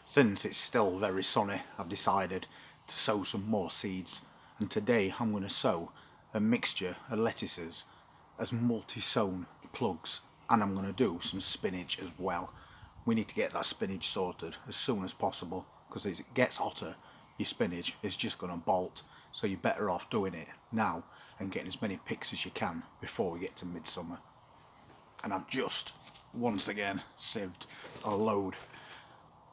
Since it's still very sunny, I've decided to sow some more seeds, and today I'm going to sow a mixture of lettuces as multi-sown plugs, and I'm going to do some spinach as well. We need to get that spinach sorted as soon as possible, because as it gets hotter your spinach is just going to bolt, so you're better off doing it now and getting as many picks as you can before we get to midsummer. And I've just once again sieved a load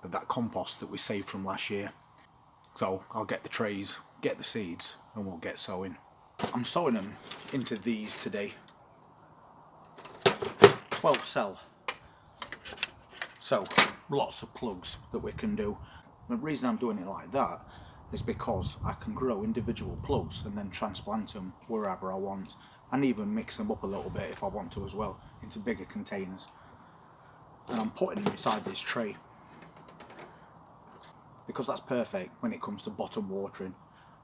of that compost that we saved from last year. So I'll get the trays, get the seeds, and we'll get sowing. I'm sowing them into these today. 12 cell. So lots of plugs that we can do. The reason I'm doing it like that is because I can grow individual plugs and then transplant them wherever I want, and even mix them up a little bit if I want to as well into bigger containers. And I'm putting them inside this tray because that's perfect when it comes to bottom watering.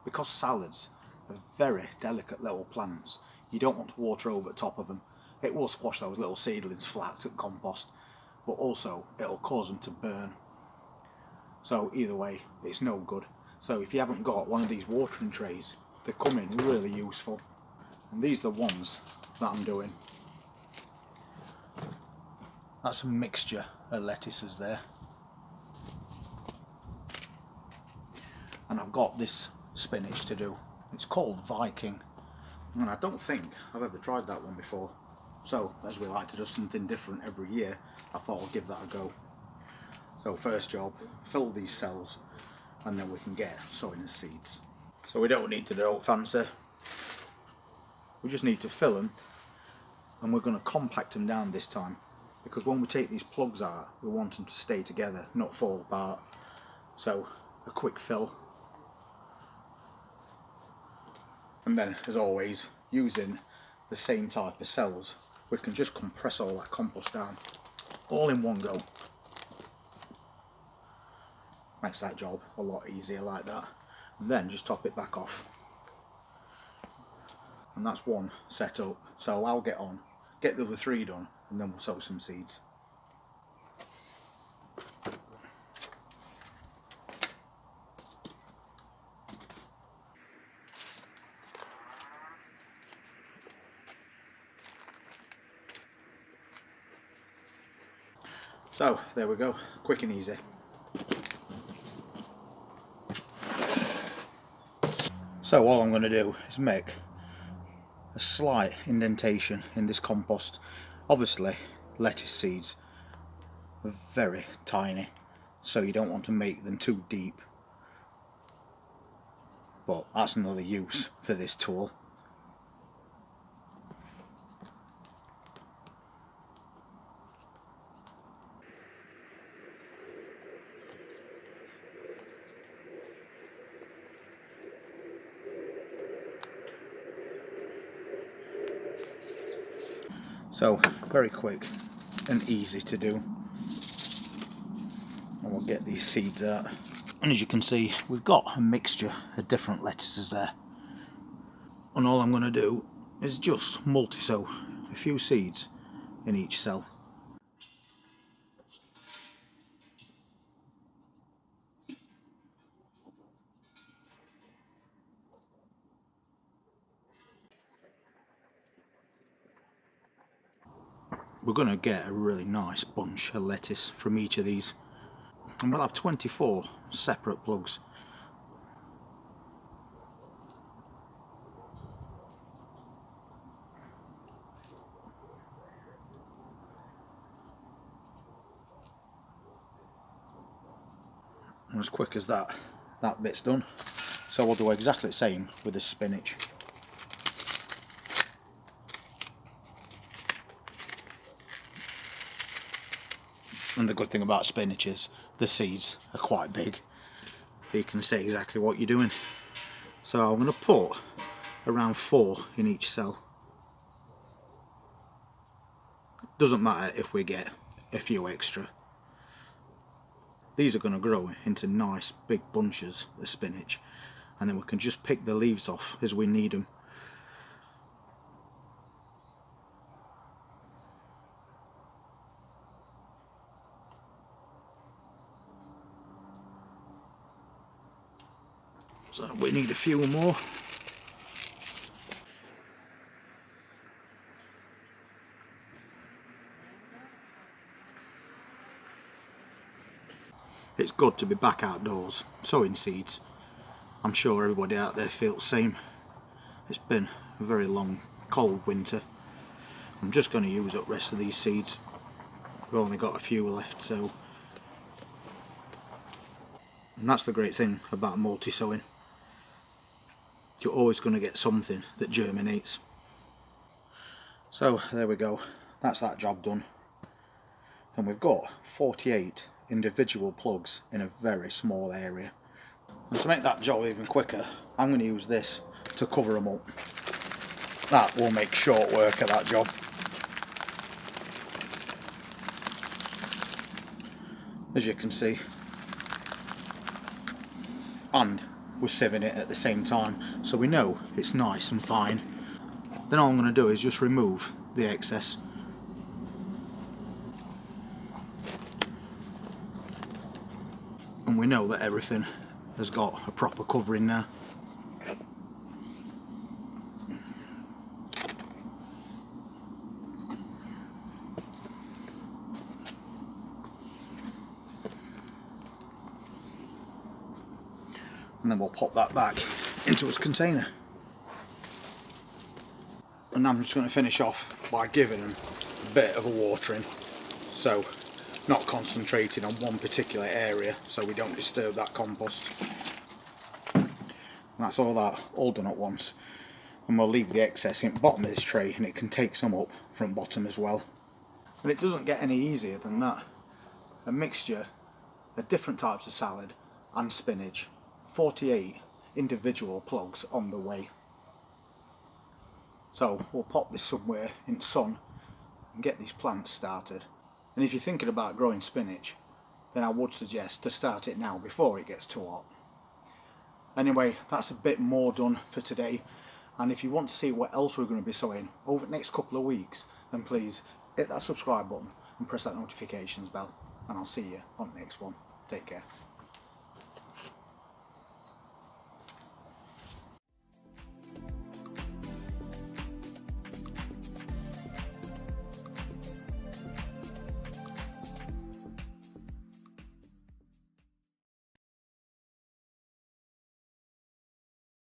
Because salads are very delicate little plants, you don't want to water over the top of them. It will squash those little seedlings flat at compost, but also it'll cause them to burn. So either way, it's no good. So if you haven't got one of these watering trays, they come in really useful. And these are the ones that I'm doing. That's a mixture of lettuces there. And I've got this spinach to do. It's called Viking, and I don't think I've ever tried that one before. So as we like to do something different every year, I thought I'll give that a go. So first job, fill these cells, and then we can get sowing the seeds. So we don't need to do it fancy. We just need to fill them, and we're going to compact them down this time, because when we take these plugs out, we want them to stay together, not fall apart. So a quick fill. And then, as always, using the same type of cells, we can just compress all that compost down, all in one go. Makes that job a lot easier like that. And then just top it back off. And that's one set up. So I'll get on, get the other three done, and then we'll sow some seeds. So there we go, quick and easy. So all I'm going to do is make a slight indentation in this compost. Obviously lettuce seeds are very tiny, so you don't want to make them too deep, but that's another use for this tool. So very quick and easy to do. And we'll get these seeds out. And as you can see, we've got a mixture of different lettuces there. And all I'm going to do is just multi-sow a few seeds in each cell. We're going to get a really nice bunch of lettuce from each of these, and we'll have 24 separate plugs. And as quick as that bit's done. So we'll do exactly the same with the spinach. And the good thing about spinach is the seeds are quite big. You can see exactly what you're doing. So I'm going to put around 4 in each cell. Doesn't matter if we get a few extra. These are going to grow into nice big bunches of spinach, and then we can just pick the leaves off as we need them. So we need a few more. It's good to be back outdoors, sowing seeds. I'm sure everybody out there feels the same. It's been a very long, cold winter. I'm just going to use up the rest of these seeds. We've only got a few left, so. And that's the great thing about multi-sowing. You're always going to get something that germinates. So there we go. That's that job done. And we've got 48 individual plugs in a very small area. And to make that job even quicker, I'm going to use this to cover them up. That will make short work of that job. As you can see. And we're sieving it at the same time, so we know it's nice and fine. Then all I'm going to do is just remove the excess. And we know that everything has got a proper covering now. And then we'll pop that back into its container. And I'm just going to finish off by giving them a bit of a watering. So, not concentrating on one particular area so we don't disturb that compost. And that's all that, all done at once. And we'll leave the excess in the bottom of this tray, and it can take some up from bottom as well. And it doesn't get any easier than that. A mixture of different types of salad and spinach. 48 individual plugs on the way. So we'll pop this somewhere in the sun and get these plants started. And if you're thinking about growing spinach, then I would suggest to start it now before it gets too hot. Anyway, that's a bit more done for today. And if you want to see what else we're going to be sowing over the next couple of weeks, then please hit that subscribe button and press that notifications bell. And I'll see you on the next one. Take care.